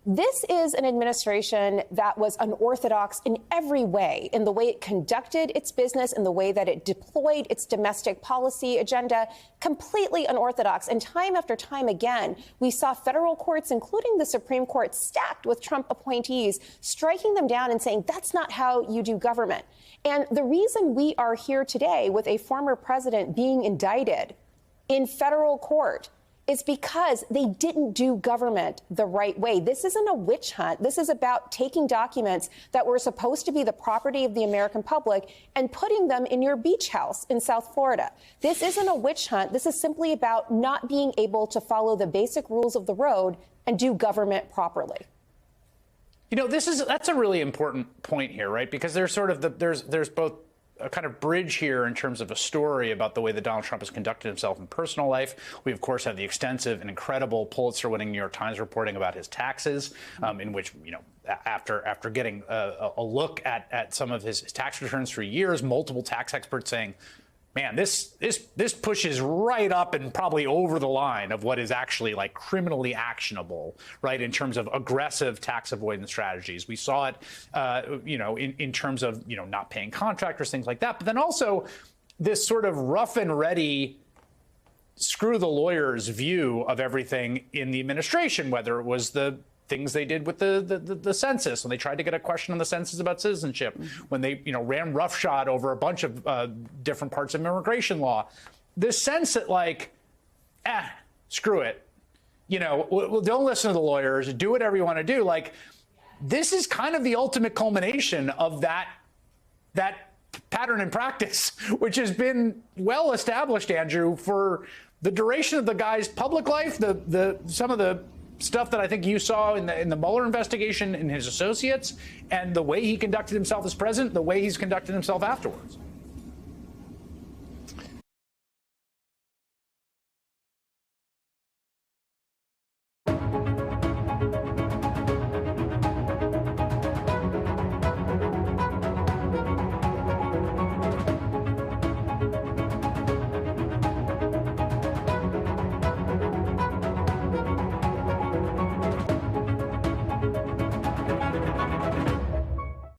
This is an administration that was unorthodox in every way, in the way it conducted its business, in the way that it deployed its domestic policy agenda, completely unorthodox. And time after time again, we saw federal courts, including the Supreme Court, stacked with Trump appointees, striking them down and saying, that's not how you do government. And the reason we are here today with a former president being indicted in federal court is because they didn't do government the right way. This isn't a witch hunt. This is about taking documents that were supposed to be the property of the American public and putting them in your beach house in South Florida. This isn't a witch hunt. This is simply about not being able to follow the basic rules of the road and do government properly. You know, that's a really important point here, right? Because there's sort of there's both a kind of bridge here in terms of a story about the way that Donald Trump has conducted himself in personal life. We, of course, have the extensive and incredible Pulitzer-winning New York Times reporting about his taxes, in which, you know, after getting a look at some of his tax returns for years, multiple tax experts saying, man, this pushes right up and probably over the line of what is actually like criminally actionable, right, in terms of aggressive tax avoidance strategies. We saw it, you know, in terms of, you know, not paying contractors, things like that. But then also this sort of rough and ready, screw the lawyers view of everything in the administration, whether it was the things they did with the census, when they tried to get a question on the census about citizenship, when they, you know, ran roughshod over a bunch of different parts of immigration law. This sense that, like, screw it, you know, well, don't listen to the lawyers, do whatever you want to do. Like, this is kind of the ultimate culmination of that pattern in practice, which has been well established, Andrew, for the duration of the guy's public life, some of the stuff that I think you saw in the Mueller investigation in his associates, and the way he conducted himself as president, the way he's conducted himself afterwards.